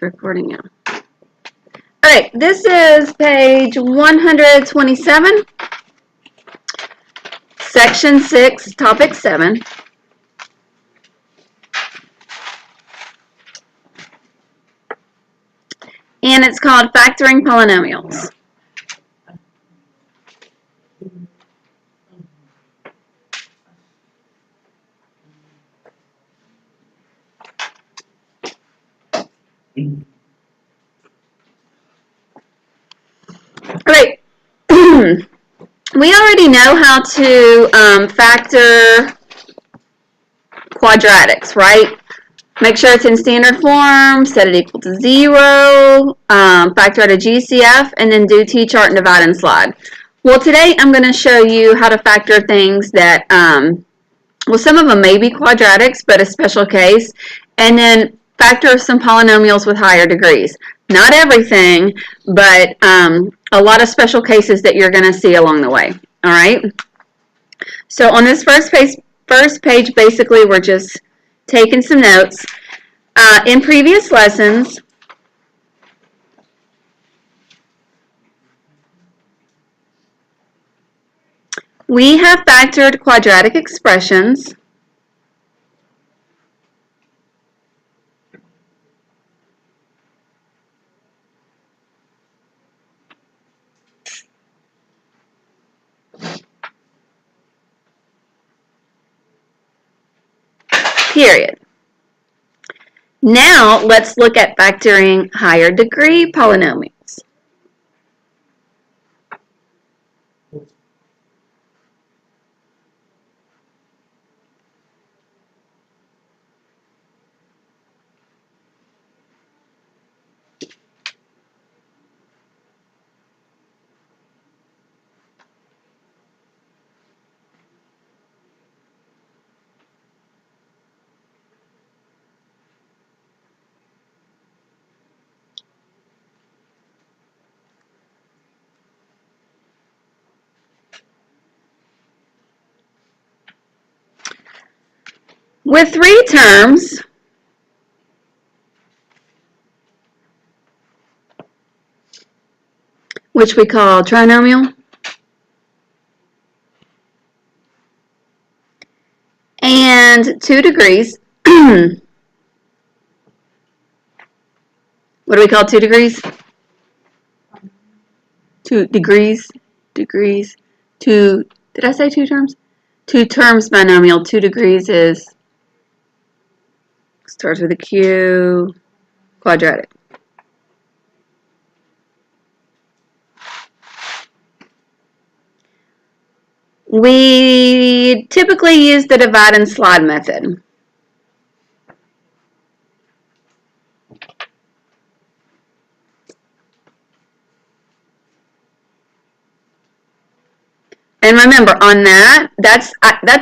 It's recording now. All right, this is page 127, section 6, topic 7. And it's called Factoring Polynomials. All right. We already know how to factor quadratics, right? Make sure it's in standard form, set it equal to 0, factor out a GCF, and then do T-chart and divide and slide. Well, today I'm going to show you how to factor things that, well, some of them may be quadratics, but a special case, and then factor some polynomials with higher degrees. Not everything, but a lot of special cases that you're going to see along the way. All right? So on this first page, basically, we're just taking some notes. In previous lessons, we have factored quadratic expressions period. Now, let's look at factoring higher degree polynomials. With three terms, which we call trinomial, and 2 degrees, what do we call 2 degrees? 2 degrees, did I say 2 terms? 2 terms binomial, 2 degrees is, starts with a Q, quadratic. We typically use the divide and slide method. And remember, on that's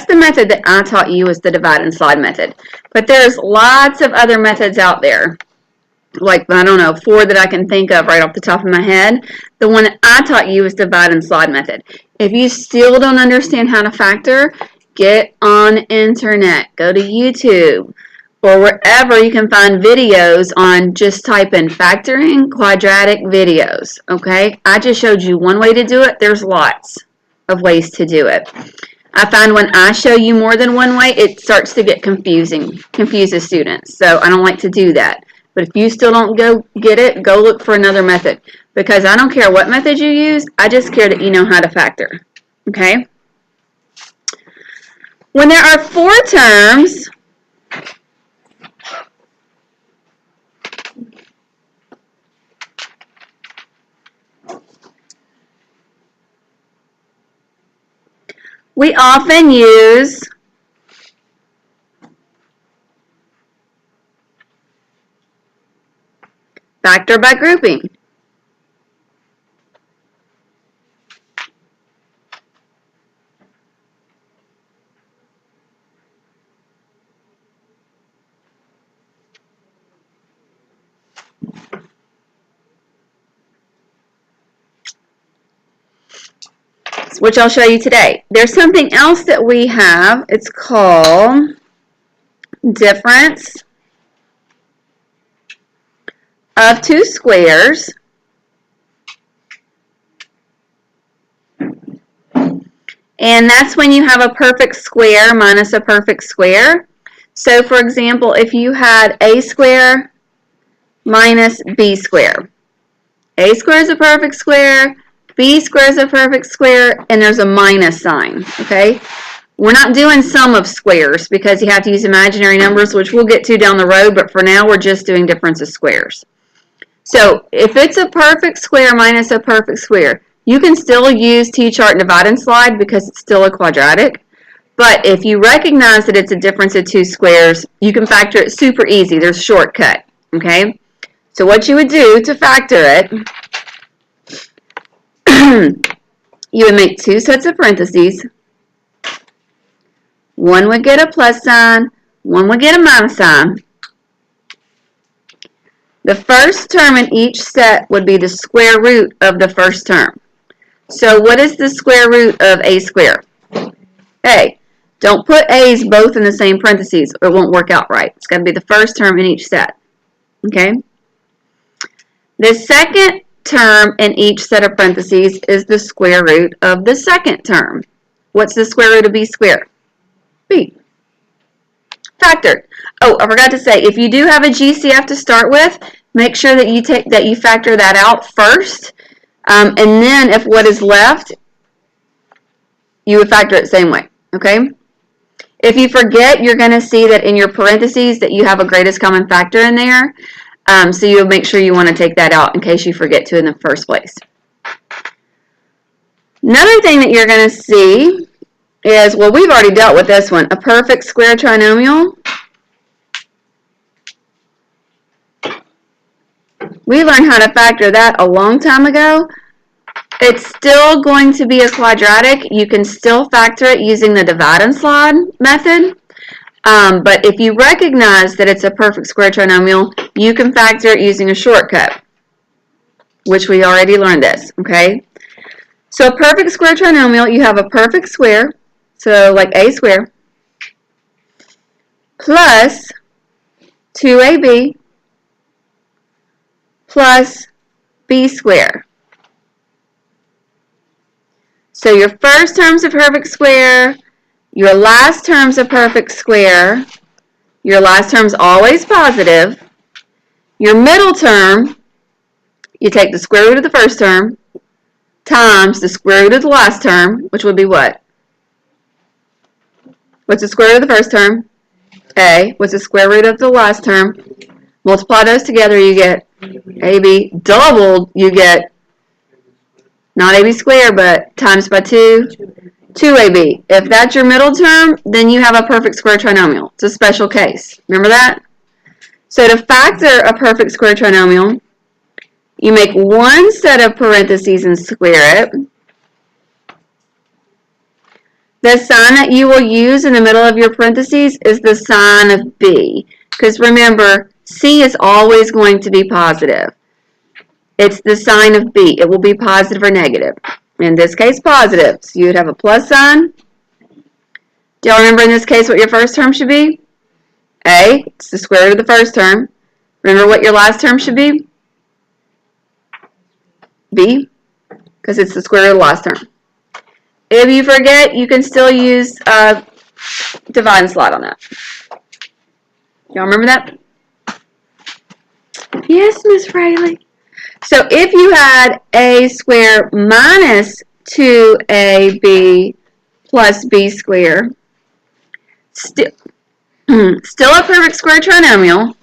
the method that I taught you, is the divide and slide method. But there's lots of other methods out there, like, I don't know, 4 that I can think of right off the top of my head. The one that I taught you is divide and slide method. If you still don't understand how to factor, get on internet. Go to YouTube or wherever you can find videos on, just type in factoring quadratic videos, okay? I just showed you one way to do it. There's lots of ways to do it. I find when I show you more than one way, it starts to get confuses students. So I don't like to do that. But if you still don't go get it, go look for another method. Because I don't care what method you use, I just care that you know how to factor. Okay? When there are 4 terms, we often use factor by grouping. Which I'll show you today. There's something else that we have. It's called difference of two squares, and that's when you have a perfect square minus a perfect square. So for example, if you had a square minus b square, a square is a perfect square, b square is a perfect square, and there's a minus sign, okay? We're not doing sum of squares because you have to use imaginary numbers, which we'll get to down the road, but for now we're just doing difference of squares. So if it's a perfect square minus a perfect square, you can still use T-chart and divide and slide because it's still a quadratic. But if you recognize that it's a difference of two squares, you can factor it super easy. There's a shortcut, okay? So what you would do to factor it, you would make two sets of parentheses. One would get a plus sign, one would get a minus sign. The first term in each set would be the square root of the first term. So what is the square root of a square? A. Don't put a's both in the same parentheses or it won't work out right. It's got to be the first term in each set. Okay? The second term in each set of parentheses is the square root of the second term. What's the square root of b squared? B. Factored. Oh, I forgot to say, if you do have a GCF to start with, make sure that you factor that out first, and then if what is left, you would factor it the same way. Okay? If you forget, you're going to see that in your parentheses that you have a greatest common factor in there, so you'll make sure you want to take that out in case you forget to in the first place. Another thing that you're going to see is, well, we've already dealt with this one, a perfect square trinomial. We learned how to factor that a long time ago. It's still going to be a quadratic. You can still factor it using the divide and slide method. But if you recognize that it's a perfect square trinomial, you can factor it using a shortcut, which we already learned this, okay? So a perfect square trinomial, you have a perfect square, so like a square, plus 2ab plus b squared. So your first term's a perfect square, your last term's a perfect square, your last term's always positive, your middle term, you take the square root of the first term times the square root of the last term, which would be what? What's the square root of the first term? A. What's the square root of the last term? Multiply those together, you get AB. Doubled, you get not AB squared, but times by 2, 2AB. If that's your middle term, then you have a perfect square trinomial. It's a special case. Remember that? So to factor a perfect square trinomial, you make one set of parentheses and square it. The sign that you will use in the middle of your parentheses is the sign of B. Because remember, C is always going to be positive. It's the sign of B. It will be positive or negative. In this case, positive. So you would have a plus sign. Do y'all remember in this case what your first term should be? A. It's the square root of the first term. Remember what your last term should be? B. Because it's the square root of the last term. If you forget, you can still use divide and slide on that. Y'all remember that? Yes, Miss Rayleigh. So if you had a squared minus 2ab plus b squared, still a perfect square trinomial,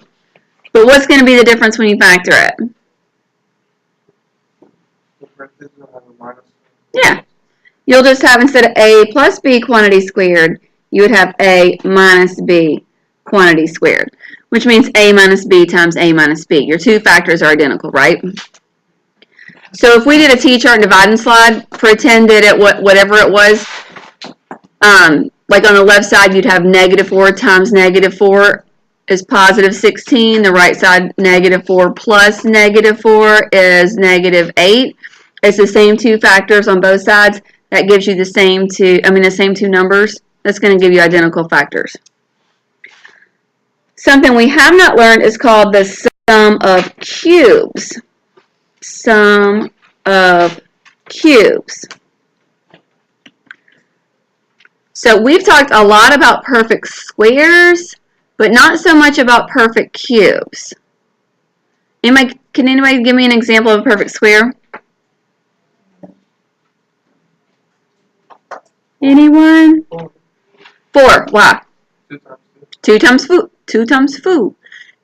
but what's going to be the difference when you factor it? Yeah. You'll just have, instead of a plus b quantity squared, you would have a minus b quantity squared, which means a minus b times a minus b. Your two factors are identical, right? So if we did a T-chart and divide and slide, pretend that it whatever it was, like on the left side you'd have negative 4 times negative 4 is positive 16. The right side, negative 4 plus negative 4 is negative 8. It's the same two factors on both sides. That gives you the same two numbers. That's going to give you identical factors. Something we have not learned is called the Sum of cubes. Sum of cubes. So we've talked a lot about perfect squares, but not so much about perfect cubes. Can anybody give me an example of a perfect square? Anyone? 4. Why? 2 times 2. 2 times 2.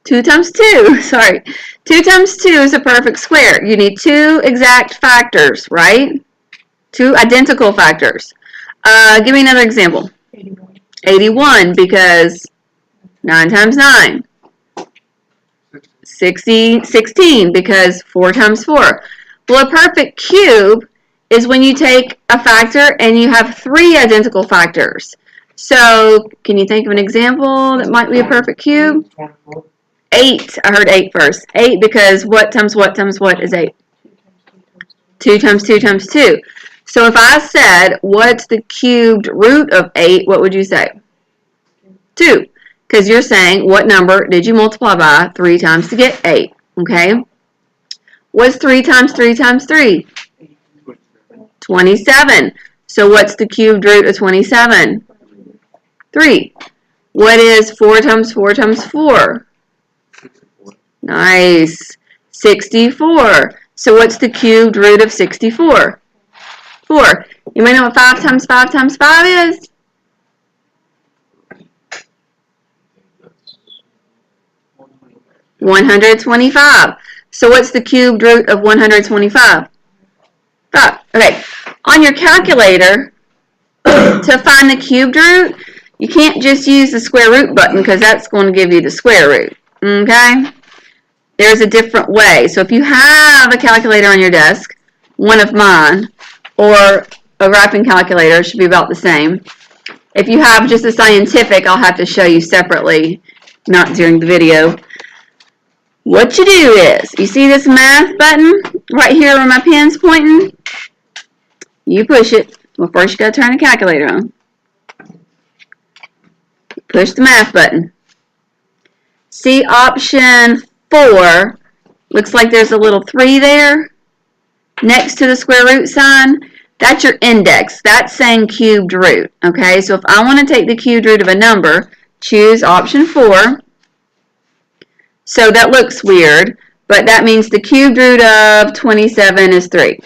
2 times 2. Sorry. 2 times 2 is a perfect square. You need 2 exact factors, right? 2 identical factors. Give me another example. 81. 81, because 9 times 9. 16, because 4 times 4. Well, a perfect cube is when you take a factor and you have 3 identical factors. So, can you think of an example that might be a perfect cube? 24. 8. I heard 8 first. 8, because what times what times what is 8? 2 times 2 times 2. So if I said, what's the cubed root of 8, what would you say? 2. Because you're saying, what number did you multiply by 3 times to get 8? Okay? What's 3 times 3 times 3? 27. So what's the cubed root of 27? 3. What is 4 times 4 times 4? 64. Nice. 64. So what's the cubed root of 64? 4. You may know what 5 times 5 times 5 is? 125. So what's the cubed root of 125? 5. Okay. On your calculator, to find the cubed root, you can't just use the square root button because that's going to give you the square root. Okay? There's a different way. So if you have a calculator on your desk, one of mine, or a wrapping calculator, it should be about the same. If you have just a scientific, I'll have to show you separately, not during the video. What you do is, you see this math button right here where my pen's pointing? You push it. Well, first you got to turn the calculator on. Push the math button. See option 4, looks like there's a little 3 there next to the square root sign. That's your index. That's saying cubed root. Okay, so if I want to take the cubed root of a number, choose option 4. So that looks weird, but that means the cubed root of 27 is 3.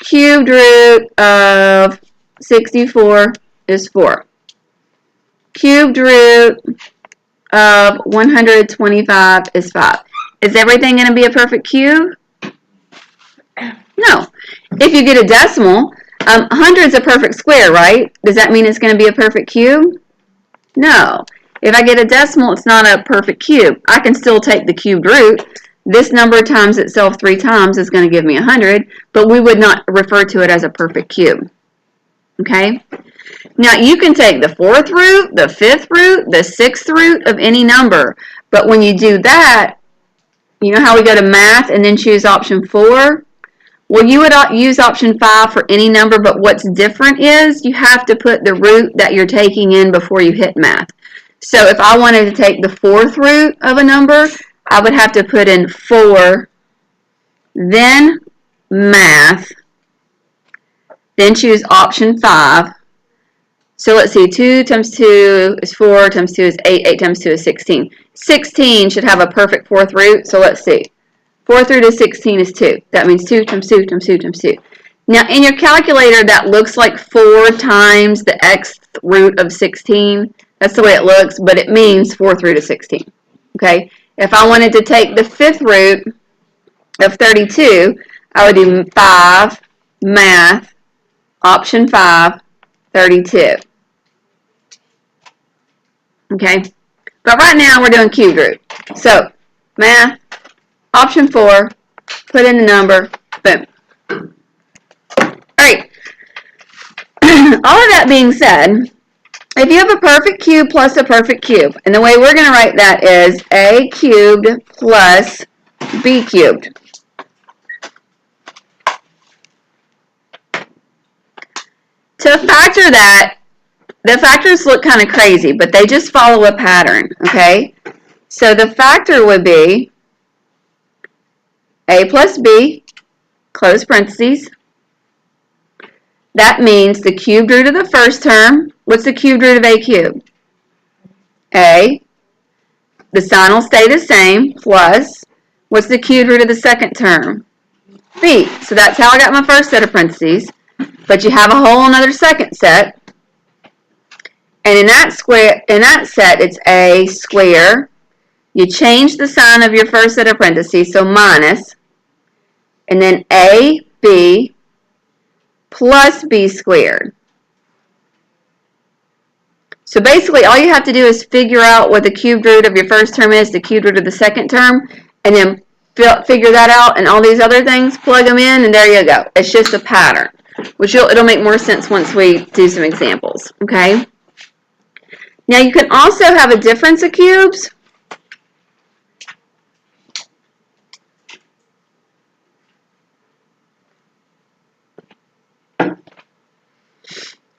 Cubed root of 64 is 4. Cubed root of 125 is 5. Is everything going to be a perfect cube? No. If you get a decimal, 100 is a perfect square, right? Does that mean it's going to be a perfect cube? No. If I get a decimal, it's not a perfect cube. I can still take the cubed root. This number times itself 3 times is going to give me 100, but we would not refer to it as a perfect cube. Okay? Now, you can take the 4th root, the 5th root, the 6th root of any number, but when you do that, you know how we go to math and then choose option 4? Well, you would use option 5 for any number, but what's different is you have to put the root that you're taking in before you hit math. So if I wanted to take the 4th root of a number, I would have to put in 4, then math, then choose option 5. So let's see, 2 times 2 is 4, times 2 is 8, 8 times 2 is 16. 16 should have a perfect 4th root, so let's see. 4th root of 16 is 2. That means 2 times 2 times 2 times 2. Now, in your calculator, that looks like 4 times the xth root of 16. That's the way it looks, but it means 4th root of 16. Okay? If I wanted to take the 5th root of 32, I would do 5, math, option 5, 32. Okay? But right now, we're doing cubed root. So, math, option 4, put in the number, boom. Alright, all of that being said, if you have a perfect cube plus a perfect cube, and the way we're going to write that is a cubed plus b cubed. To factor that, the factors look kind of crazy, but they just follow a pattern, okay? So the factor would be a plus b, close parentheses. That means the cubed root of the first term. What's the cubed root of a cubed? A. The sign will stay the same, plus, what's the cubed root of the second term? B. So that's how I got my first set of parentheses. But you have a whole another second set. And in that set, it's a square. You change the sign of your first set of parentheses, so minus. And then AB plus B squared. So basically, all you have to do is figure out what the cubed root of your first term is, the cubed root of the second term, and then figure that out, and all these other things, plug them in, and there you go. It's just a pattern, which it'll make more sense once we do some examples, okay? Now, you can also have a difference of cubes.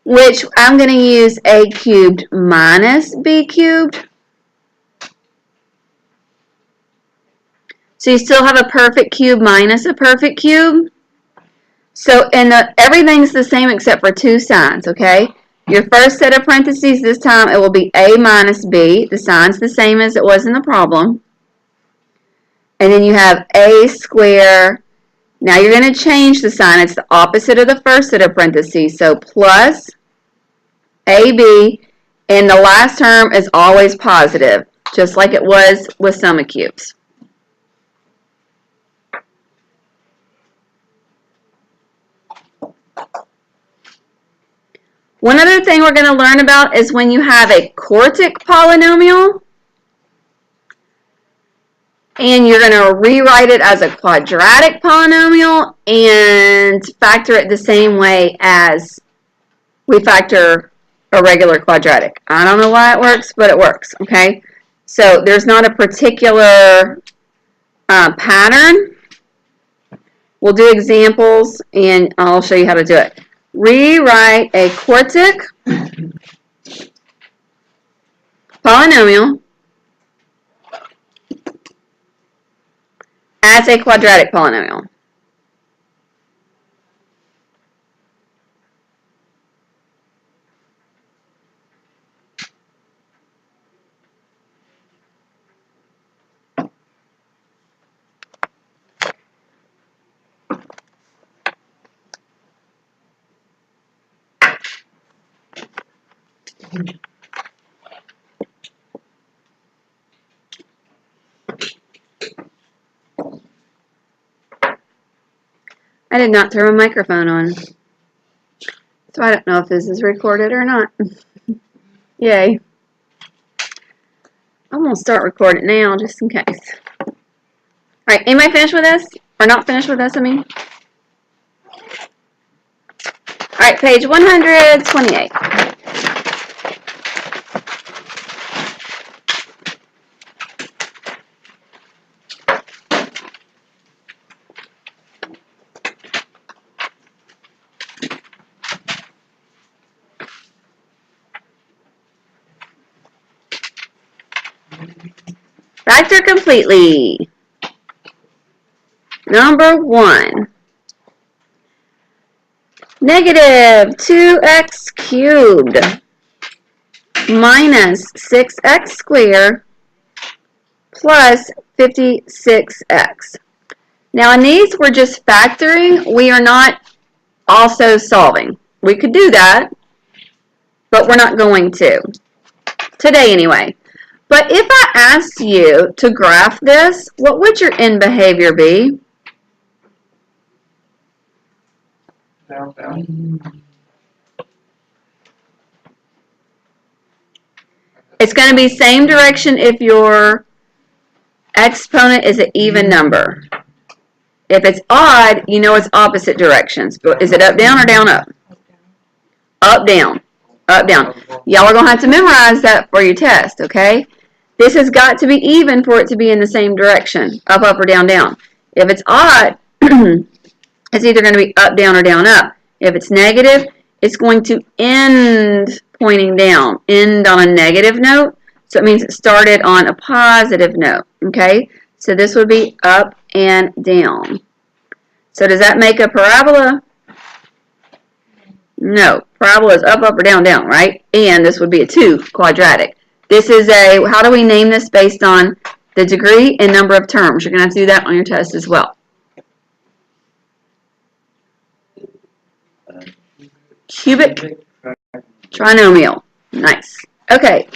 Which I'm going to use a cubed minus b cubed. So you still have a perfect cube minus a perfect cube. So everything's the same except for two signs, okay? Your first set of parentheses, this time it will be a minus b. The sign's the same as it was in the problem. And then you have a square. Now you're going to change the sign. It's the opposite of the first set of parentheses. So plus AB, and the last term is always positive, just like it was with sum of cubes. One other thing we're going to learn about is when you have a quartic polynomial, and you're going to rewrite it as a quadratic polynomial and factor it the same way as we factor a regular quadratic. I don't know why it works, but it works, okay? So there's not a particular pattern. We'll do examples, and I'll show you how to do it. Rewrite a quartic polynomial as a quadratic polynomial. I did not turn my microphone on, so I don't know if this is recorded or not. Yay. I'm going to start recording now just in case. Alright, anybody finished with this? Or not finished with this, I mean? Alright, page 128. Factor completely. Number 1. Negative 2x cubed minus 6x squared plus 56x. Now in these we're just factoring. We are not also solving. We could do that, but we're not going to. Today anyway. But if I asked you to graph this, what would your end behavior be? Down, down. It's going to be same direction if your exponent is an even number. If it's odd, you know it's opposite directions. Is it up, down, or down, up? Up, down. Up, down. Y'all are going to have to memorize that for your test, okay? This has got to be even for it to be in the same direction. Up, up, or down, down. If it's odd, it's either going to be up, down, or down, up. If it's negative, it's going to end pointing down. End on a negative note. So So it means it started on a positive note, okay? So this would be up and down. So does that make a parabola? No. Parabola is up, up, or down, down, right? And this would be a 2, quadratic. This is a, how do we name this based on the degree and number of terms? You're going to have to do that on your test as well. Cubic trinomial. Nice. Okay.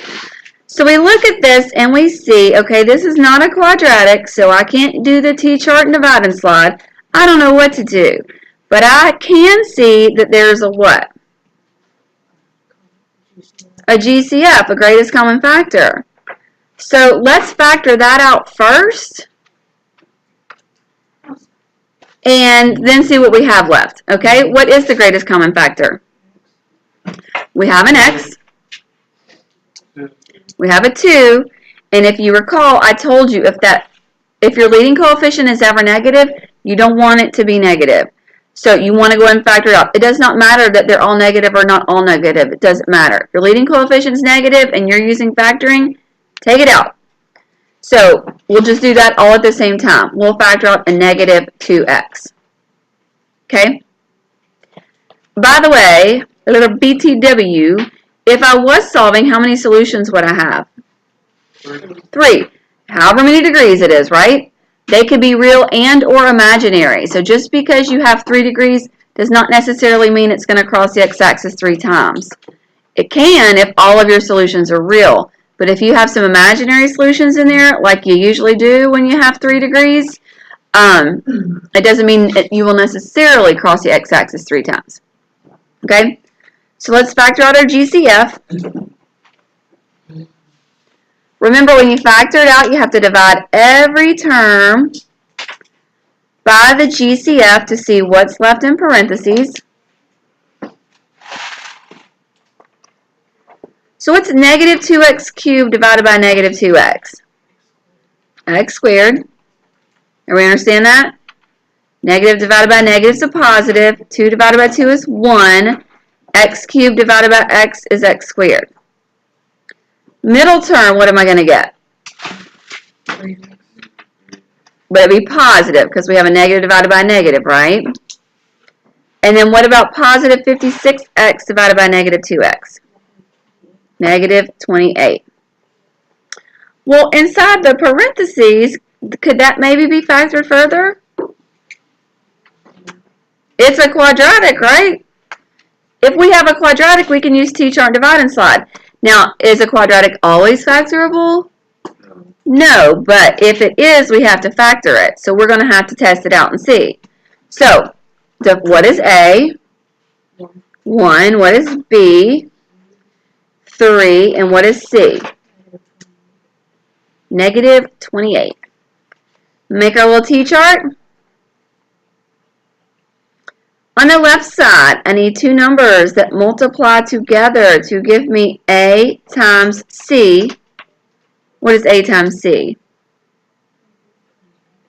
So we look at this and we see, okay, this is not a quadratic, so I can't do the T-chart and divide and slide. I don't know what to do. But I can see that there's a what? A GCF, a greatest common factor. So let's factor that out first and then see what we have left. Okay, what is the greatest common factor? We have an X. We have a 2, and if you recall, I told you if your leading coefficient is ever negative, you don't want it to be negative. So you want to go ahead and factor it out. It does not matter that they're all negative or not all negative. It doesn't matter. If your leading coefficient is negative and you're using factoring, take it out. So we'll just do that all at the same time. We'll factor out a negative 2x. Okay? By the way, a little BTW, if I was solving, how many solutions would I have? 3. However many degrees it is, right? They could be real and or imaginary. So just because you have 3 degrees does not necessarily mean it's going to cross the x-axis 3 times. It can if all of your solutions are real. But if you have some imaginary solutions in there, like you usually do when you have 3 degrees, it doesn't mean that you will necessarily cross the x-axis 3 times. Okay? So let's factor out our GCF. Remember, when you factor it out, you have to divide every term by the GCF to see what's left in parentheses. So what's negative 2x cubed divided by negative 2x? X squared. Everybody understand that? Negative divided by negative is a positive. 2 divided by 2 is 1. X cubed divided by x is x squared. Middle term, what am I going to get? But it'd be positive because we have a negative divided by a negative, right? And then what about positive 56x divided by negative 2x? Negative 28. Well, inside the parentheses, could that maybe be factored further? It's a quadratic, right? If we have a quadratic, we can use T-chart and divide and slide. Now, is a quadratic always factorable? No, but if it is, we have to factor it. So we're going to have to test it out and see. So, what is A? 1. What is B? 3. And what is C? Negative 28. Make our little T-chart. On the left side, I need 2 numbers that multiply together to give me A times C. What is A times C?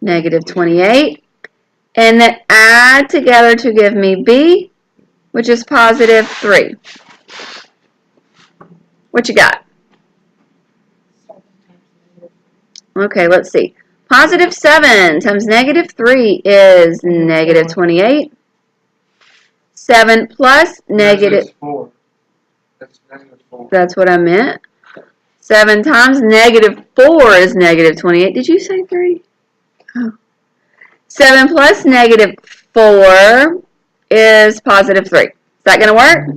Negative 28. And that add together to give me B, which is positive 3. What you got? Okay, let's see. Positive 7 times negative 3 is negative 28. 7 plus negative 4. That's negative 4. That's what I meant. 7 times negative 4 is negative 28. Did you say 3? Oh. 7 plus negative 4 is positive 3. Is that going to work?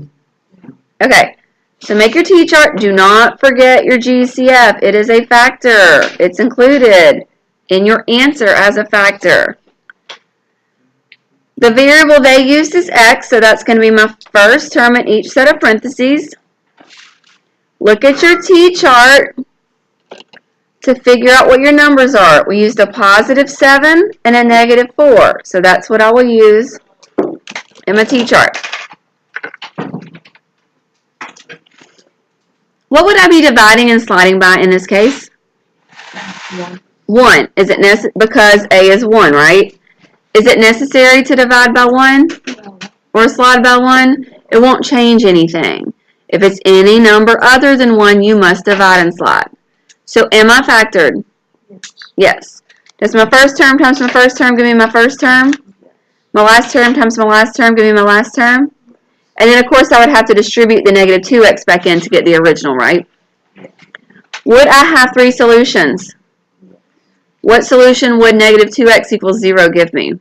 Okay. So make your T-chart. Do not forget your GCF. It is a factor. It's included in your answer as a factor. The variable they used is x, so that's going to be my first term in each set of parentheses. Look at your T-chart to figure out what your numbers are. We used a positive 7 and a negative 4, so that's what I will use in my T-chart. What would I be dividing and sliding by in this case? 1. Is it necessary? Because A is 1, right? Is it necessary to divide by 1 or slide by 1? It won't change anything. If it's any number other than 1, you must divide and slide. So am I factored? Yes. Does my first term times my first term give me my first term? My last term times my last term give me my last term? And then, of course, I would have to distribute the negative 2x back in to get the original, right? Would I have three solutions? What solution would negative 2x equals 0 give me?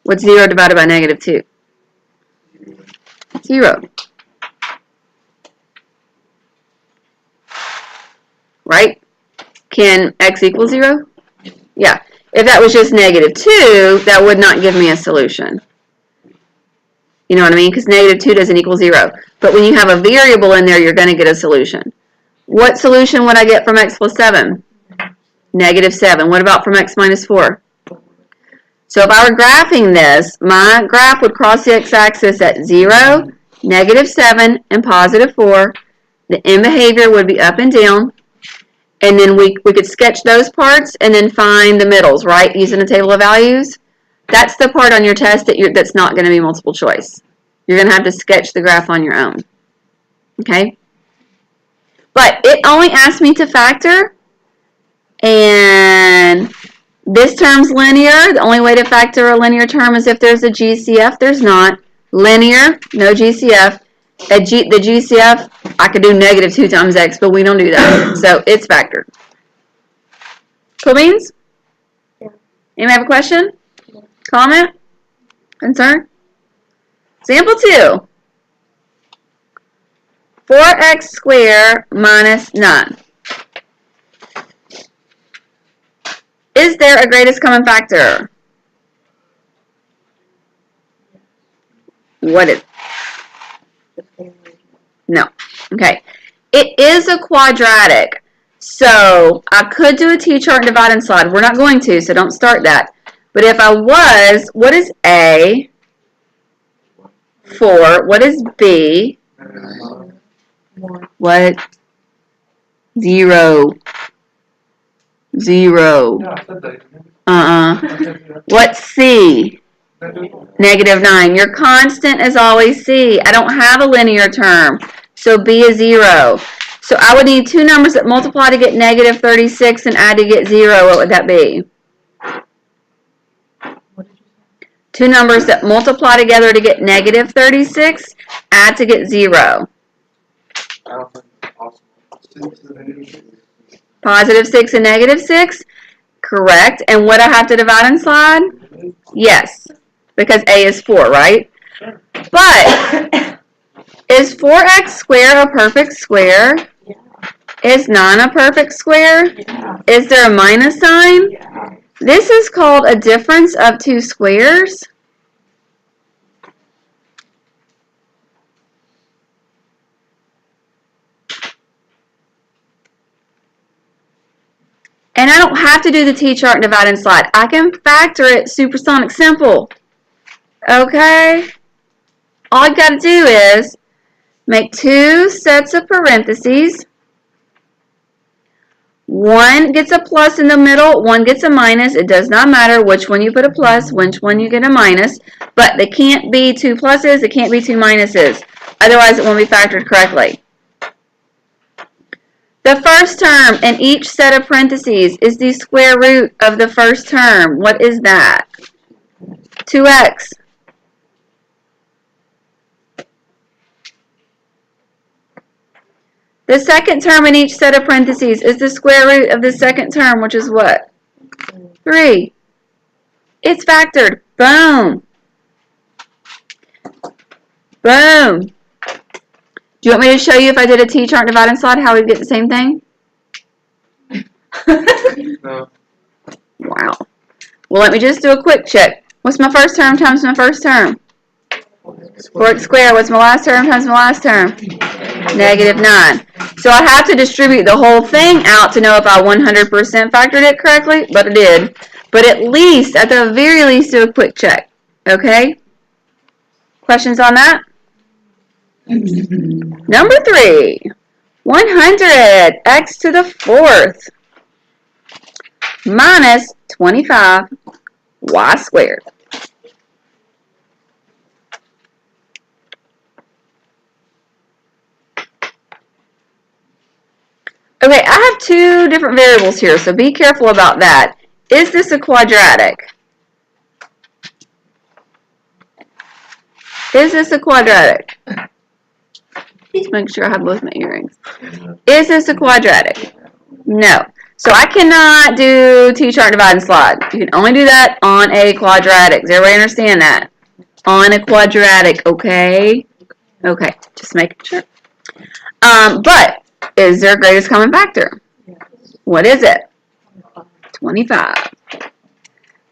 What's 0 divided by negative 2? 0. Right? Can x equal 0? Yeah. If that was just negative 2, that would not give me a solution. You know what I mean? Because negative 2 doesn't equal 0. But when you have a variable in there, you're going to get a solution. What solution would I get from x plus 7? Negative 7. What about from x minus 4? So if I were graphing this, my graph would cross the x-axis at 0, negative 7, and positive 4. The end behavior would be up and down. And then we could sketch those parts and then find the middles, right, using a table of values. That's the part on your test that's not going to be multiple choice. You're going to have to sketch the graph on your own. Okay? But it only asked me to factor. And this term's linear. The only way to factor a linear term is if there's a GCF. There's not. Linear, no GCF. The GCF, I could do negative 2 times x, but we don't do that. So it's factored. Cool beans? Yeah. Anybody have a question? Yeah. Comment? Concern? Example 2. 4x squared minus 9. Is there a greatest common factor? What is? No. Okay. It is a quadratic. So I could do a T-chart and divide and slide. We're not going to, so don't start that. But if I was, what is A? 4. What is B? 1. What? 0. 0. Yeah, I said that. What's C? Negative 9. Your constant is always C. I don't have a linear term. So B is 0. So I would need two numbers that multiply to get negative 36 and add to get 0. What would that be? Two numbers that multiply together to get negative 36, add to get 0. I don't think it's possible. Positive 6 and negative 6? Correct. And would I have to divide and slide? Yes. Because A is 4, right? But is 4x squared a perfect square? Yeah. Is 9 a perfect square? Yeah. Is there a minus sign? Yeah. This is called a difference of two squares. And I don't have to do the T-chart and divide and slide. I can factor it supersonic simple. Okay? All I've got to do is make two sets of parentheses. One gets a plus in the middle, one gets a minus. It does not matter which one you put a plus, which one you get a minus. But they can't be two pluses, it can't be two minuses. Otherwise, it won't be factored correctly. The first term in each set of parentheses is the square root of the first term. What is that? 2x. The second term in each set of parentheses is the square root of the second term, which is what? 3. It's factored. Boom. Boom. Do you want me to show you if I did a T-chart divide and slide how we'd get the same thing? No. Wow. Well, let me just do a quick check. What's my first term times my first term? 4x squared. What's my last term times my last term? Negative 9. So I have to distribute the whole thing out to know if I 100% factored it correctly, but I did. But at least, at the very least, do a quick check. Okay? Questions on that? Number 3. 100 x to the 4th minus 25 y squared. Okay, I have two different variables here, so be careful about that. Is this a quadratic? Is this a quadratic? Please make sure I have both my earrings. Is this a quadratic? No. So I cannot do T-chart divide and slide. You can only do that on a quadratic. Does everybody understand that? On a quadratic, okay? Okay, just making sure. But is there a greatest common factor? What is it? 25.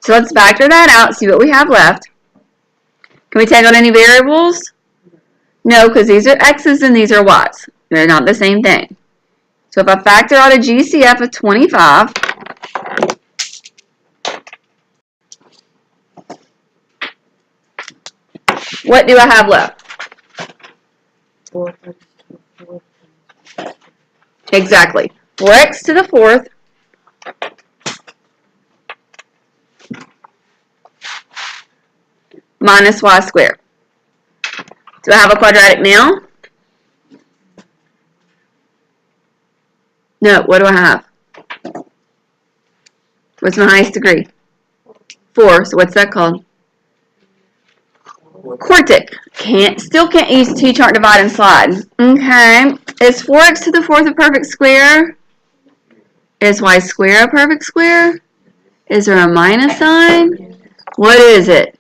So let's factor that out, see what we have left. Can we take out any variables? No, because these are x's and these are y's. They're not the same thing. So if I factor out a GCF of 25, what do I have left? 4x to the 4th. Exactly. 4x to the 4th minus y squared. Do I have a quadratic now? No, what do I have? What's my highest degree? 4, so what's that called? Quartic. Still can't use T-chart divide and slide. Okay. Is 4x to the 4th a perfect square? Is y squared a perfect square? Is there a minus sign? What is it?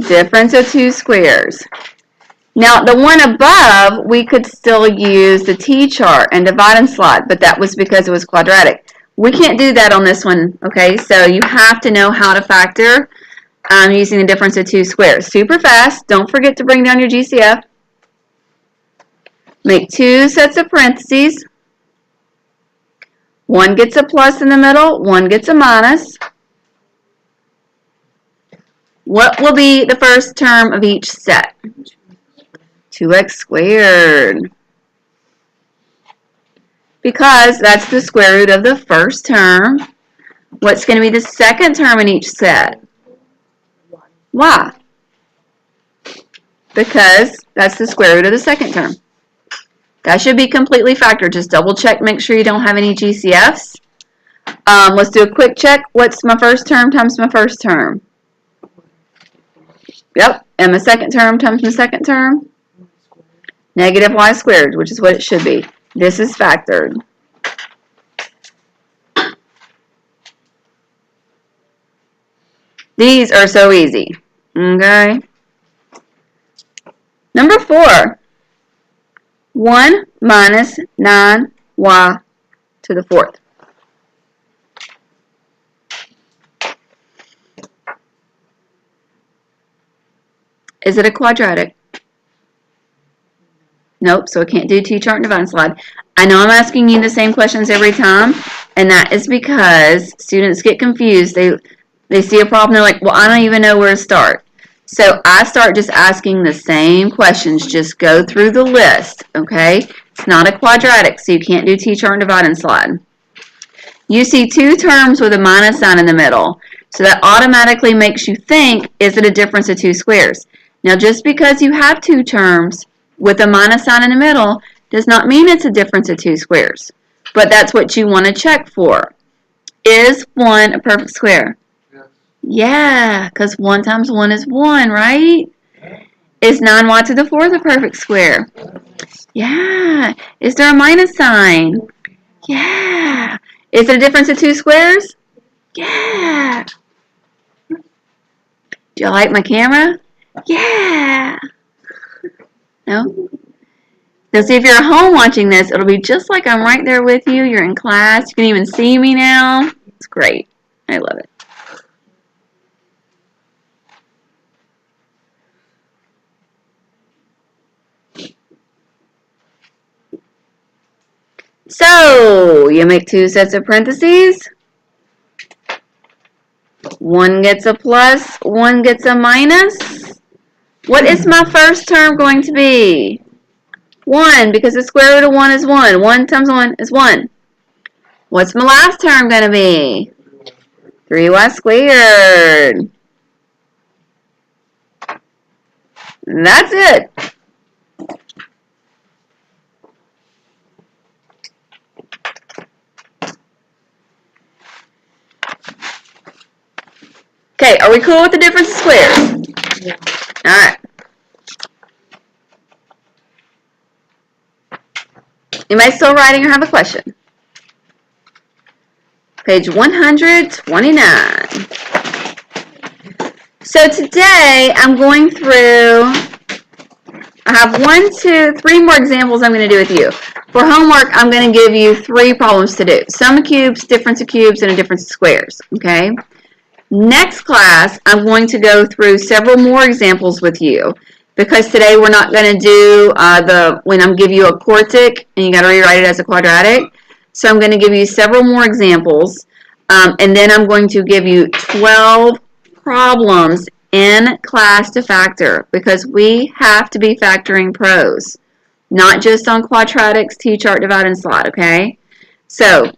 Difference of two squares. Now, the one above, we could still use the T-chart and divide and slide, but that was because it was quadratic. We can't do that on this one, okay? So you have to know how to factor using the difference of two squares. Super fast. Don't forget to bring down your GCF. Make two sets of parentheses. One gets a plus in the middle, one gets a minus. What will be the first term of each set? 2x squared. Because that's the square root of the first term. What's going to be the second term in each set? Why? Because that's the square root of the second term. That should be completely factored. Just double check, make sure you don't have any GCFs. Let's do a quick check. What's my first term times my first term? Yep. And my second term times my second term? Negative y squared, which is what it should be. This is factored. These are so easy. Okay. Number 4. 1 minus 9y to the 4th. Is it a quadratic? Nope, so I can't do T-chart and divide and slide. I know I'm asking you the same questions every time, and that is because students get confused. They see a problem, they're like, well, I don't even know where to start. So I start just asking the same questions. Just go through the list, okay? It's not a quadratic, so you can't do T-chart and divide and slide. You see two terms with a minus sign in the middle, so that automatically makes you think, is it a difference of two squares? Now, just because you have two terms with a minus sign in the middle does not mean it's a difference of two squares. But that's what you want to check for. Is 1 a perfect square? Yeah, because 1 times 1 is 1, right? Is 9y to the 4th a perfect square? Yeah. Is there a minus sign? Yeah. Is it a difference of two squares? Yeah. Do you like my camera? Yeah. No? So see, if you're at home watching this, it'll be just like I'm right there with you. You're in class. You can even see me now. It's great. I love it. So, you make two sets of parentheses. One gets a plus, one gets a minus. What is my first term going to be? 1, because the square root of 1 is 1. 1 times 1 is 1. What's my last term going to be? 3y squared. And that's it. Okay, are we cool with the difference of squares? Yeah. Alright. Anybody still writing or have a question? Page 129. So today I'm going through, I have 3 more examples I'm going to do with you. For homework, I'm going to give you 3 problems to do. Sum of cubes, difference of cubes, and a difference of squares. Okay? Next class, I'm going to go through several more examples with you. Because today we're not going to do when I'm giving you a quartic, and you got to rewrite it as a quadratic. So I'm going to give you several more examples. And then I'm going to give you 12 problems in class to factor, because we have to be factoring pros, not just on quadratics, T-chart, divide, and slide, okay? So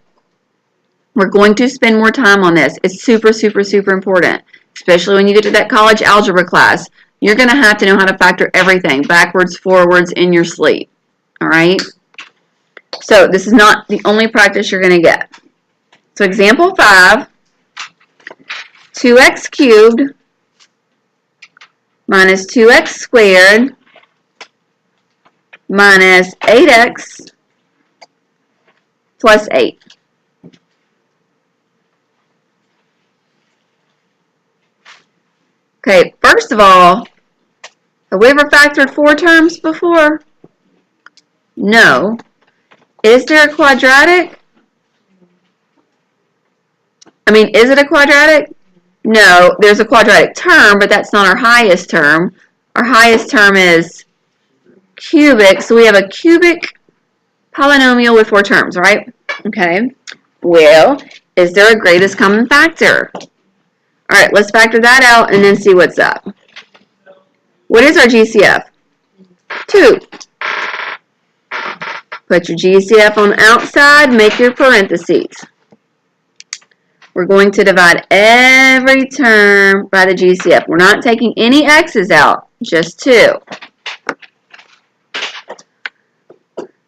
we're going to spend more time on this. It's super, super, super important, especially when you get to that college algebra class. You're going to have to know how to factor everything, backwards, forwards, in your sleep, all right? So this is not the only practice you're going to get. So example 5, 2x cubed minus 2x squared minus 8x plus 8. Okay, first of all, have we ever factored 4 terms before? No. Is there a quadratic? Is it a quadratic? No, there's a quadratic term, but that's not our highest term. Our highest term is cubic, so we have a cubic polynomial with 4 terms, right? Okay. Well, is there a greatest common factor? All right, let's factor that out and then see what's up. What is our GCF? 2. Put your GCF on the outside, make your parentheses. We're going to divide every term by the GCF. We're not taking any x's out, just 2.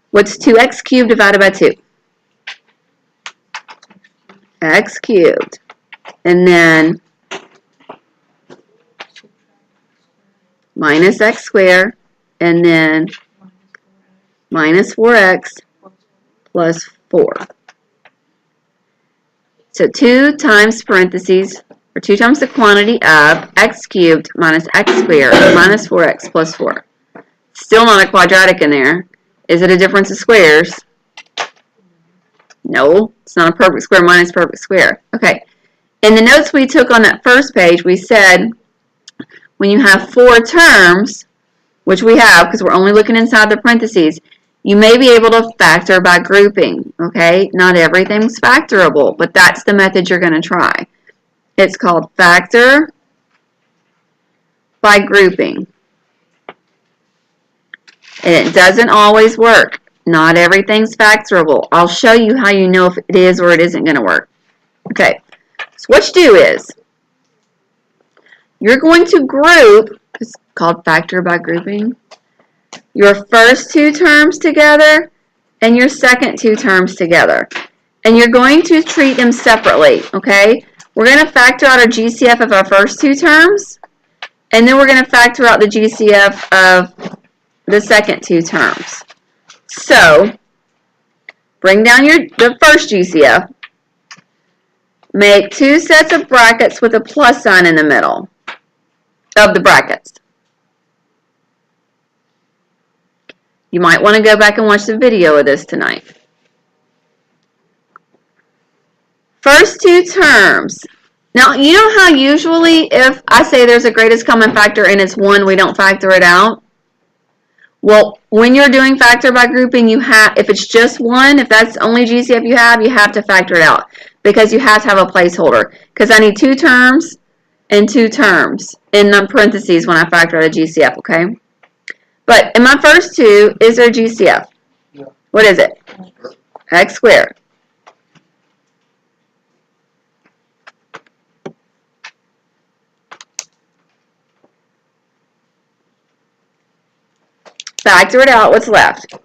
What's 2x cubed divided by 2? X cubed. And then minus x squared, and then minus 4x plus 4. So 2 times parentheses, or 2 times the quantity of x cubed minus x squared minus 4x plus 4. Still not a quadratic in there. Is it a difference of squares? No, it's not a perfect square minus perfect square. Okay, in the notes we took on that first page, we said when you have 4 terms, which we have because we're only looking inside the parentheses, you may be able to factor by grouping, okay? Not everything's factorable, but that's the method you're going to try. It's called factor by grouping. And it doesn't always work. Not everything's factorable. I'll show you how you know if it is or it isn't going to work. Okay, so what you do is you're going to group, it's called factor by grouping, your first 2 terms together and your second 2 terms together. And you're going to treat them separately, okay? We're going to factor out our GCF of our first 2 terms, and then we're going to factor out the GCF of the second 2 terms. So, bring down the first GCF, make 2 sets of brackets with a plus sign in the middle of the brackets. You might want to go back and watch the video of this tonight. First 2 terms. Now, you know how usually if I say there's a greatest common factor and it's 1, we don't factor it out? Well, when you're doing factor by grouping, if it's just 1, if that's the only GCF you have to factor it out because you have to have a placeholder. Because I need 2 terms and 2 terms in the parentheses when I factor out a GCF, okay? But in my first 2, is there a GCF? Yeah. What is it? X squared. Factor it out, what's left?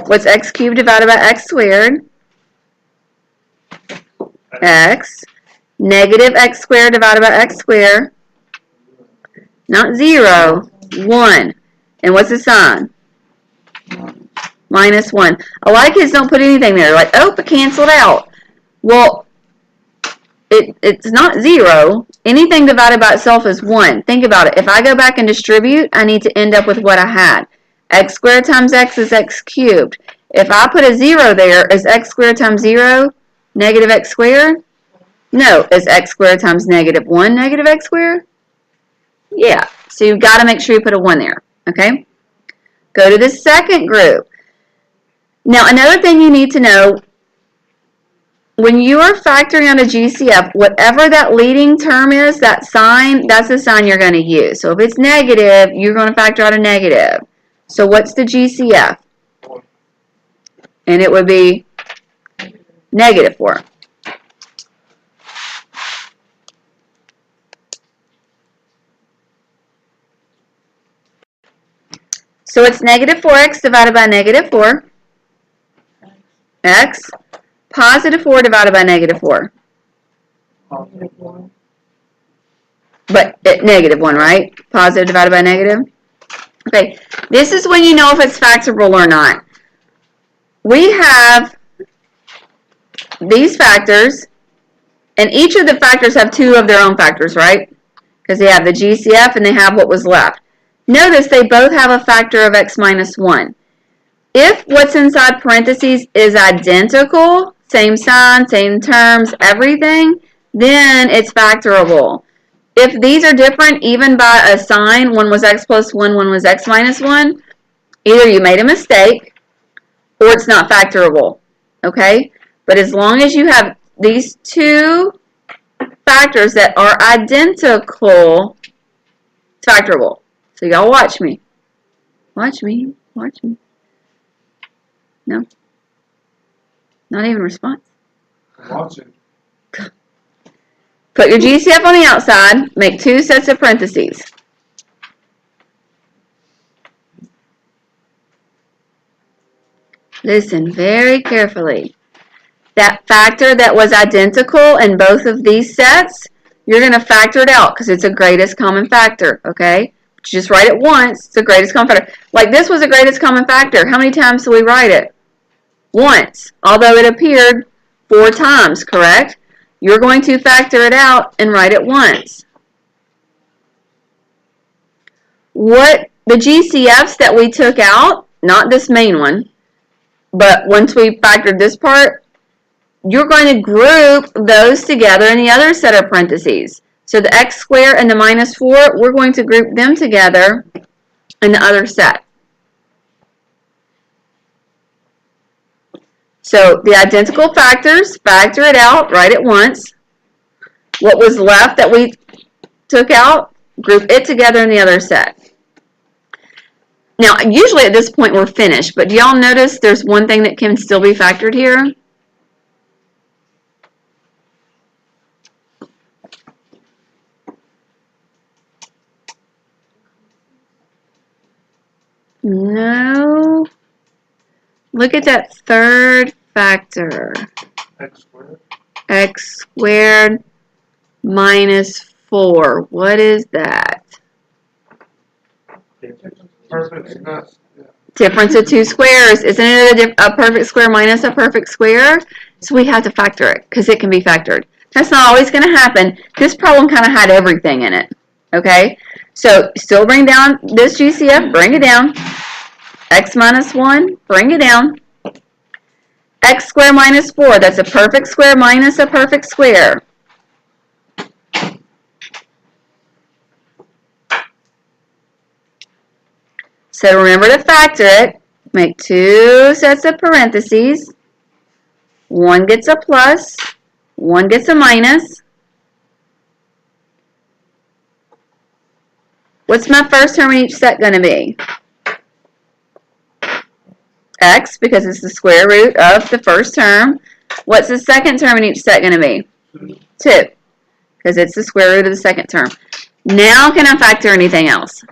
What's x cubed divided by x squared? x. Negative x squared divided by x squared. Not 0, 1. And what's the sign? Minus 1. A lot of kids don't put anything there. Like, oh, it canceled out. Well, it's not 0. Anything divided by itself is 1. Think about it. If I go back and distribute, I need to end up with what I had. X squared times x is x cubed. If I put a 0 there, is x squared times 0 negative x squared? No. Is x squared times negative 1 negative x squared? Yeah. So you've got to make sure you put a 1 there. Okay? Go to the second group. Now, another thing you need to know, when you are factoring out a GCF, whatever that leading term is, that sign, that's the sign you're going to use. So if it's negative, you're going to factor out a negative. So what's the GCF? And it would be negative 4. So it's negative 4x divided by negative 4. X. Positive 4 divided by negative 4. Negative 1. But negative 1, right? Positive divided by negative. Okay, this is when you know if it's factorable or not. We have these factors, and each of the factors have 2 of their own factors, right? Because they have the GCF and they have what was left. Notice they both have a factor of x minus 1. If what's inside parentheses is identical, same sign, same terms, everything, then it's factorable. If these are different, even by a sign, one was x plus 1, one was x minus 1, either you made a mistake or it's not factorable, okay? But as long as you have these 2 factors that are identical, it's factorable. So y'all watch me. Watch me. Watch me. No. Not even a response. Watching. Put your GCF on the outside. Make 2 sets of parentheses. Listen very carefully. That factor that was identical in both of these sets, you're going to factor it out because it's a greatest common factor, okay? Just write it once. It's the greatest common factor. Like this was a greatest common factor. How many times do we write it? Once. Although it appeared 4 times, correct? You're going to factor it out and write it once. What the GCFs that we took out, not this main one, but once we factored this part, you're going to group those together in the other set of parentheses. So the x squared and the minus 4, we're going to group them together in the other set. So the identical factors, factor it out, write it once. What was left that we took out, group it together in the other set. Now, usually at this point we're finished, but do y'all notice there's one thing that can still be factored here? No. Look at that third factor. X squared. X squared minus 4. What is that? Perfect. Not, yeah. Difference of 2 squares. Isn't it a perfect square minus a perfect square? So we have to factor it because it can be factored. That's not always going to happen. This problem kind of had everything in it. Okay? So still bring down this GCF. Bring it down. X minus 1. Bring it down. X squared minus 4. That's a perfect square minus a perfect square. So remember to factor it. Make 2 sets of parentheses. One gets a plus. One gets a minus. What's my first term in each set going to be? X, because it's the square root of the first term. What's the second term in each set going to be? 2, because it's the square root of the second term. Now can I factor anything else?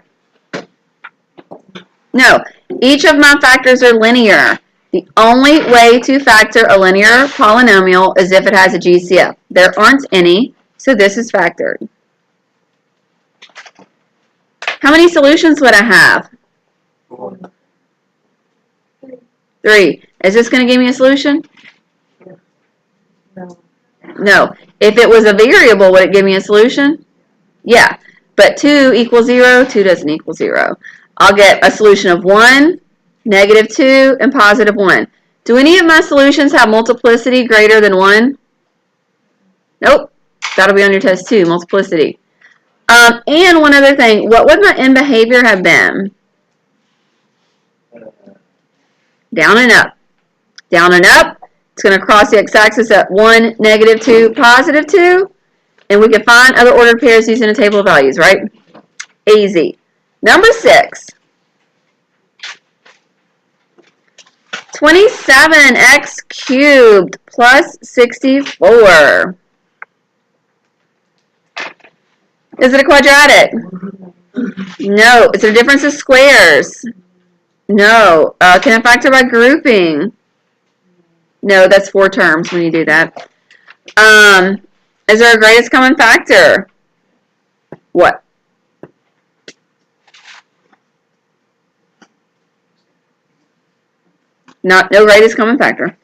No. Each of my factors are linear. The only way to factor a linear polynomial is if it has a GCF. There aren't any, so this is factored. How many solutions would I have? 4. 3. Is this going to give me a solution? No. No. If it was a variable, would it give me a solution? Yeah. But 2 equals 0, 2 doesn't equal 0. I'll get a solution of 1, negative 2, and positive 1. Do any of my solutions have multiplicity greater than 1? Nope. That'll be on your test too, multiplicity. And one other thing, what would my end behavior have been? Down and up. Down and up. It's going to cross the x-axis at 1, negative 2, positive 2. And we can find other ordered pairs using a table of values, right? Easy. Number 6. 27x cubed plus 64. Is it a quadratic? No. Is it a difference of squares? No. Can I factor by grouping? No, that's 4 terms when you do that. Is there a greatest common factor? What? No greatest common factor.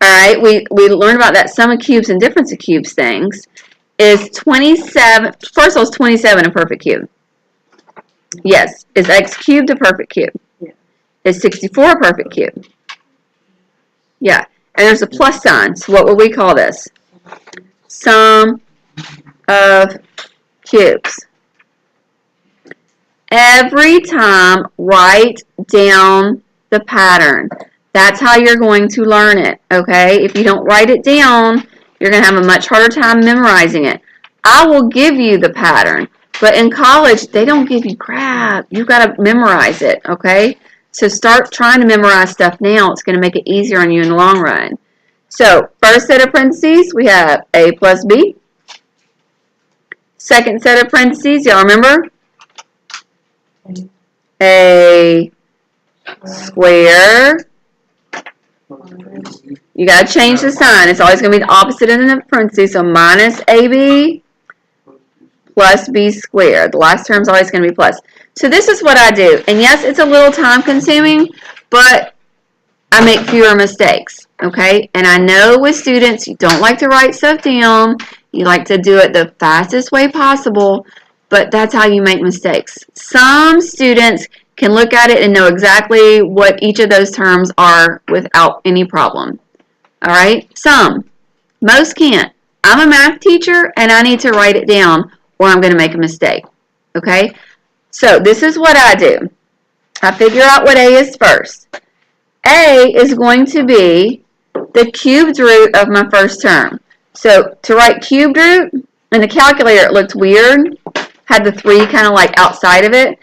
Alright, we learned about that sum of cubes and difference of cubes things. Is 27, first of all, is 27 a perfect cube? Yes. Is x cubed a perfect cube? Yeah. Is 64 a perfect cube? Yeah. And there's a plus sign, so what would we call this? Sum of cubes. Every time, write down the pattern. That's how you're going to learn it, okay? If you don't write it down, you're going to have a much harder time memorizing it. I will give you the pattern, but in college, they don't give you crap. You've got to memorize it, okay? So start trying to memorize stuff now. It's going to make it easier on you in the long run. So first set of parentheses, we have a plus b. Second set of parentheses, y'all remember? A square. You got to change the sign. It's always going to be the opposite in the parentheses. So minus AB plus B squared. The last term is always going to be plus. So this is what I do. And yes, it's a little time consuming, but I make fewer mistakes. Okay? And I know with students, you don't like to write stuff down. You like to do it the fastest way possible, but that's how you make mistakes. Some students can look at it and know exactly what each of those terms are without any problem. All right? Some. Most can't. I'm a math teacher, and I need to write it down, or I'm going to make a mistake. Okay? So this is what I do. I figure out what A is first. A is going to be the cubed root of my first term. So to write cubed root, in the calculator it looked weird. Had the 3 kind of like outside of it.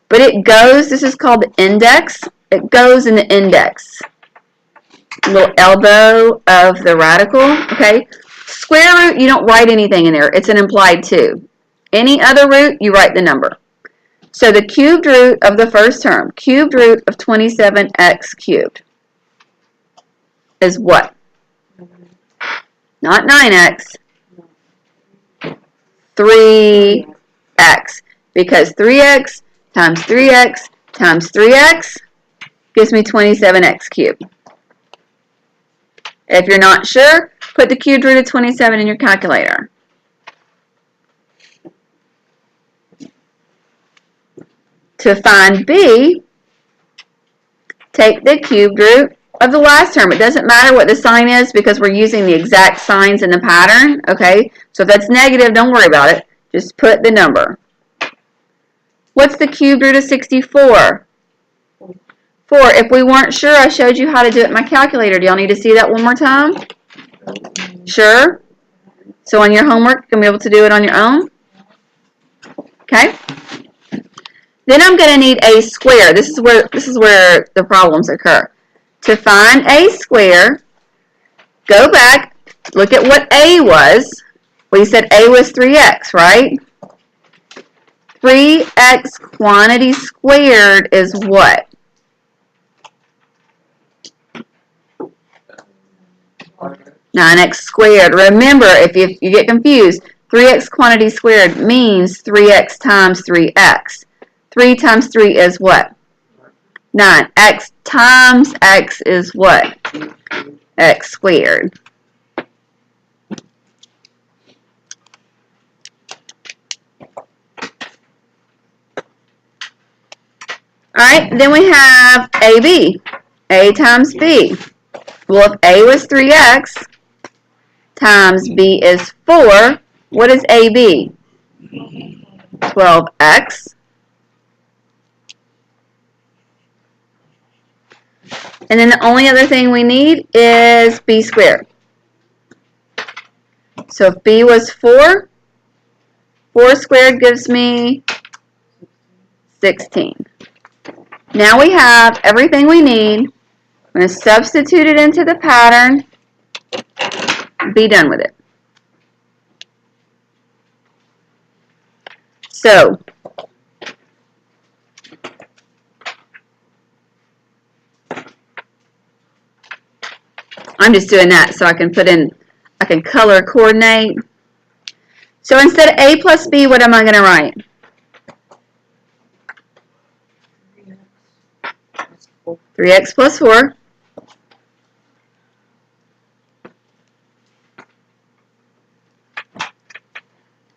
But it goes, this is called the index. It goes in the index. Little elbow of the radical, okay? Square root, you don't write anything in there. It's an implied 2. Any other root, you write the number. So the cubed root of the first term, cubed root of 27x cubed, is what? Not 9x. 3x. Because 3x times 3x times 3x gives me 27x cubed. If you're not sure, put the cubed root of 27 in your calculator. To find B, take the cubed root of the last term. It doesn't matter what the sign is because we're using the exact signs in the pattern, okay? So if that's negative, don't worry about it. Just put the number. What's the cubed root of 64? 4. If we weren't sure, I showed you how to do it in my calculator. Do y'all need to see that one more time? Sure? So on your homework, you're going to be able to do it on your own? Okay? Then I'm going to need a square. This is where the problems occur. To find a square, go back, look at what A was. We said A was 3x, right? 3x quantity squared is what? 9x squared. Remember, if you get confused, 3x quantity squared means 3x times 3x. 3 times 3 is what? 9. X times x is what? X squared. Alright, then we have AB. A times B. Well, if A was 3x times B is 4, what is AB? 12x. And then the only other thing we need is B squared. So if B was 4, 4 squared gives me 16. Now we have everything we need. I'm going to substitute it into the pattern. Be done with it. So, I'm just doing that so I can color coordinate. So instead of A plus B, what am I going to write? 3x plus 4.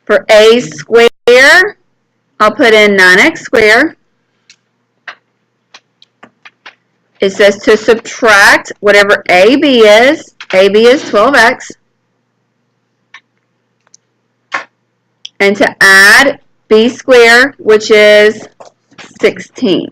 For A square, I'll put in 9x squared. It says to subtract whatever AB is. AB is 12x. And to add B squared, which is 16.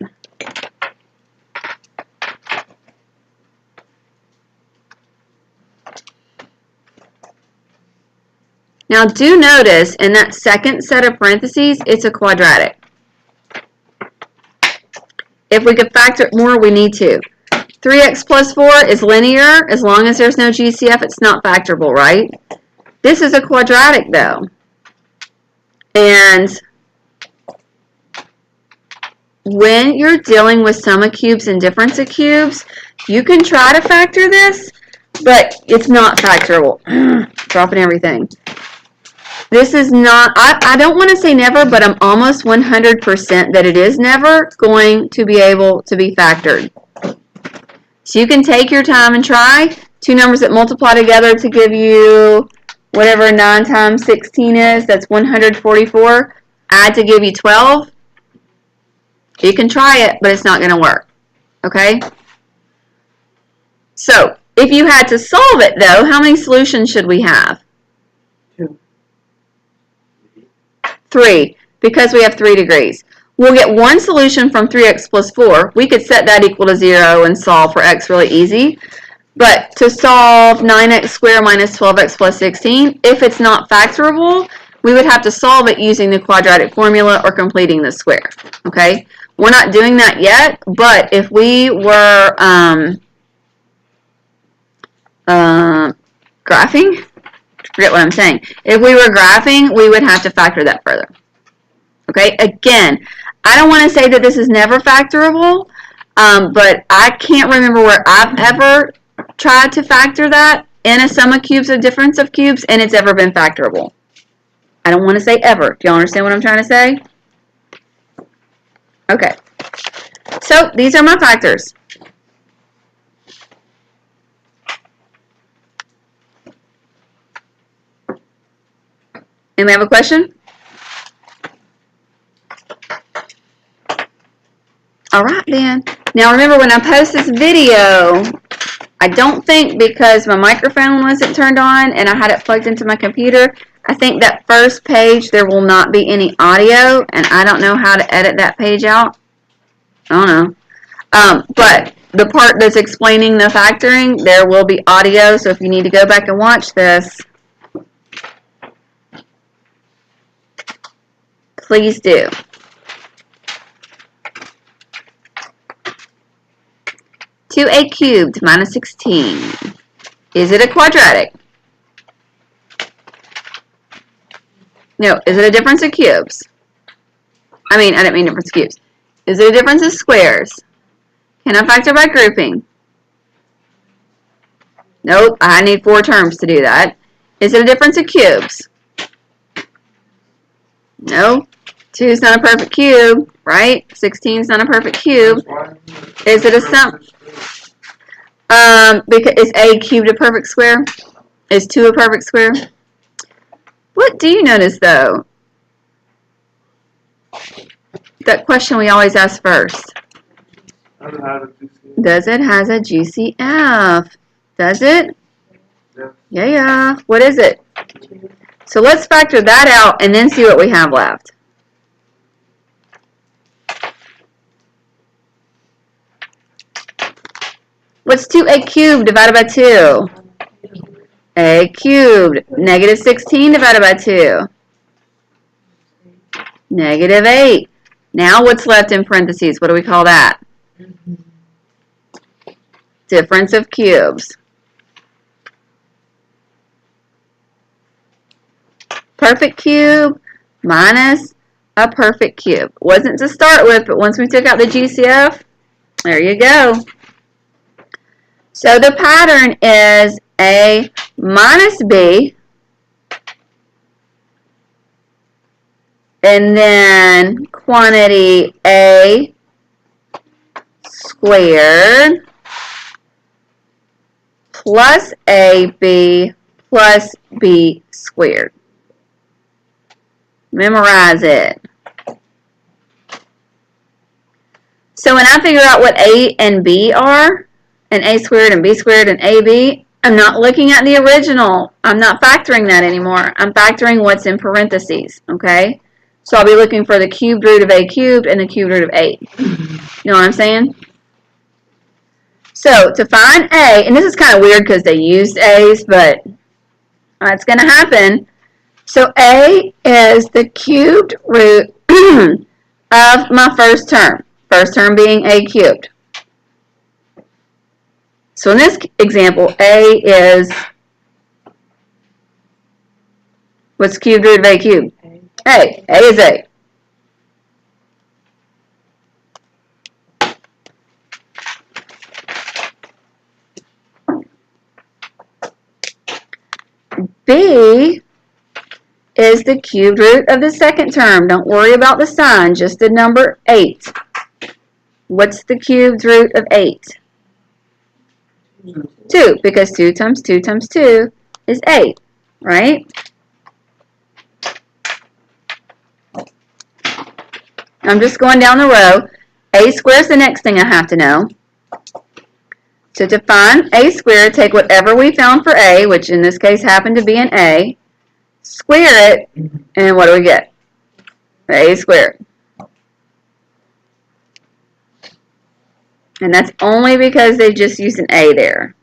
Now do notice in that second set of parentheses, it's a quadratic. If we could factor it more, we need to. 3x plus 4 is linear. As long as there's no GCF, it's not factorable, right? This is a quadratic, though. And when you're dealing with sum of cubes and difference of cubes, you can try to factor this, but it's not factorable. Dropping everything. This is not, I don't want to say never, but I'm almost 100% that it is never going to be able to be factored. So you can take your time and try. Two numbers that multiply together to give you whatever 9 times 16 is, that's 144. Add to give you 12. You can try it, but it's not going to work. Okay? So, if you had to solve it, though, how many solutions should we have? 3, because we have 3 degrees. We'll get one solution from 3x plus 4. We could set that equal to 0 and solve for x really easy. But to solve 9x squared minus 12x plus 16, if it's not factorable, we would have to solve it using the quadratic formula or completing the square. Okay? We're not doing that yet, but if we were graphing, forget what I'm saying. If we were graphing, we would have to factor that further. Okay, again, I don't want to say that this is never factorable, but I can't remember where I've ever tried to factor that in a sum of cubes or difference of cubes, and it's ever been factorable. I don't want to say ever. Do y'all understand what I'm trying to say? Okay, so these are my factors. Anybody have a question? All right, then. Now, remember, when I post this video, I don't think because my microphone wasn't turned on and I had it plugged into my computer, I think that first page, there will not be any audio, and I don't know how to edit that page out. I don't know. But the part that's explaining the factoring, there will be audio, so if you need to go back and watch this, please do. To a cubed minus 16. Is it a quadratic? No. Is it a difference of cubes? I didn't mean difference of cubes. Is it a difference of squares? Can I factor by grouping? Nope, I need 4 terms to do that. Is it a difference of cubes? No. 2 is not a perfect cube, right? 16 is not a perfect cube. Is it a sum? Because is a cubed a perfect square? Is 2 a perfect square? What do you notice though? That question we always ask first. Does it has a GCF? Does it? Yeah. Yeah. What is it? So let's factor that out and then see what we have left. What's 2a cubed divided by 2? A cubed. Negative 16 divided by 2. Negative 8. Now what's left in parentheses? What do we call that? Difference of cubes. Perfect cube minus a perfect cube. Wasn't to start with, but once we took out the GCF, there you go. So the pattern is A minus B, and then quantity A squared plus AB plus B squared. Memorize it. So when I figure out what A and B are, and A squared and B squared and AB, I'm not looking at the original. I'm not factoring that anymore. I'm factoring what's in parentheses, okay? So I'll be looking for the cubed root of A cubed and the cubed root of 8. You know what I'm saying? So to find A, and this is kind of weird because they used A's, but it's going to happen. So A is the cubed root of my first term being A cubed. So in this example, A is, what's the cubed root of A cubed? A is A. B is the cubed root of the second term. Don't worry about the sign, just the number 8. What's the cubed root of 8? 2, because 2 times 2 times 2 is 8, right? I'm just going down the row. A squared is the next thing I have to know. So to find A squared, take whatever we found for A, which in this case happened to be an A, square it, and what do we get? A squared. And that's only because they just used an A there.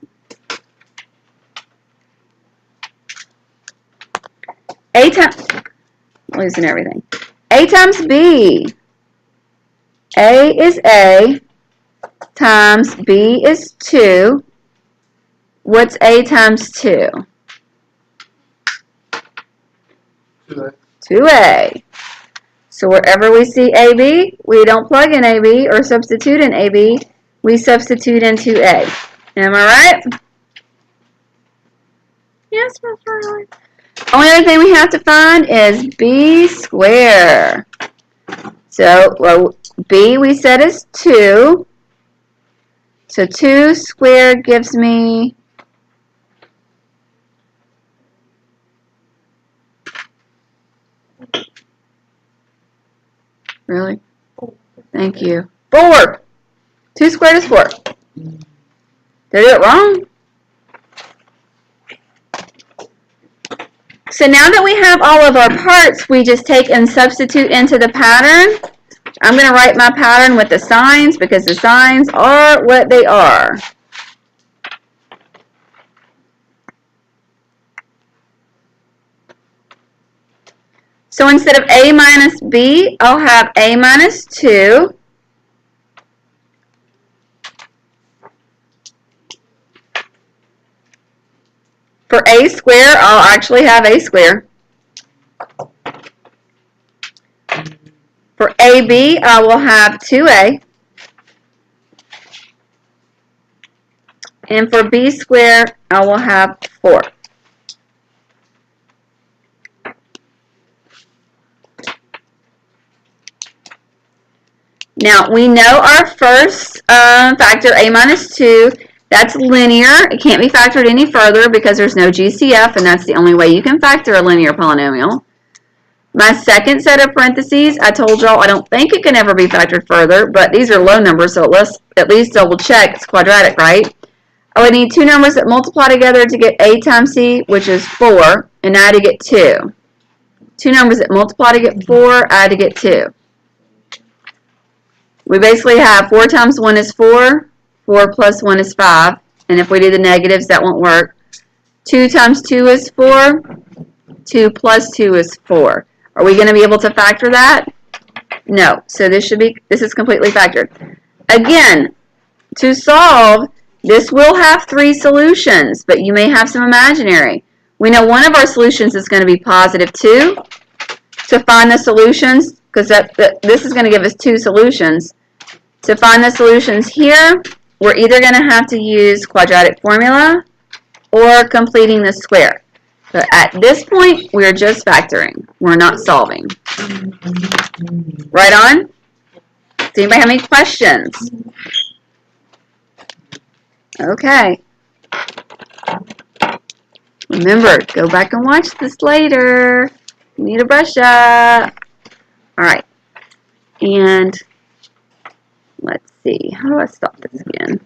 A times, losing everything. A times B. A is A times B is 2. What's A times 2? 2A. So wherever we see AB, we don't plug in AB or substitute in AB. We substitute in 2A. Am I right? Yes, Miss Riley. Only other thing we have to find is B squared. So, well, B we said is 2. So 2 squared gives me really? Thank you. 4. 2 squared is 4. Did I do it wrong? So now that we have all of our parts, we just take and substitute into the pattern. I'm going to write my pattern with the signs because the signs are what they are. So instead of A minus B, I'll have A minus 2. For A squared, I'll actually have A squared. For AB, I will have 2A. And for b squared, I will have 4. Now, we know our first factor, a minus 2, that's linear. It can't be factored any further because there's no GCF, and that's the only way you can factor a linear polynomial. My second set of parentheses, I told y'all I don't think it can ever be factored further, but these are low numbers, so let's at least double check it's quadratic, right? I would need two numbers that multiply together to get a times c, which is 4, and I had to get 2. Two numbers that multiply to get 4, I had to get 2. We basically have 4 times 1 is 4, 4 plus 1 is 5, and if we do the negatives, that won't work. 2 times 2 is 4, 2 plus 2 is 4. Are we going to be able to factor that? No. So this is completely factored. Again, to solve, this will have 3 solutions, but you may have some imaginary. We know one of our solutions is going to be positive 2. To find the solutions, because this is going to give us 2 solutions. To find the solutions here, we're either going to have to use quadratic formula or completing the square. But at this point, we're just factoring. We're not solving. Right on? Does anybody have any questions? Okay. Remember, go back and watch this later. You need to brush up. All right. And let's see. How do I stop this again?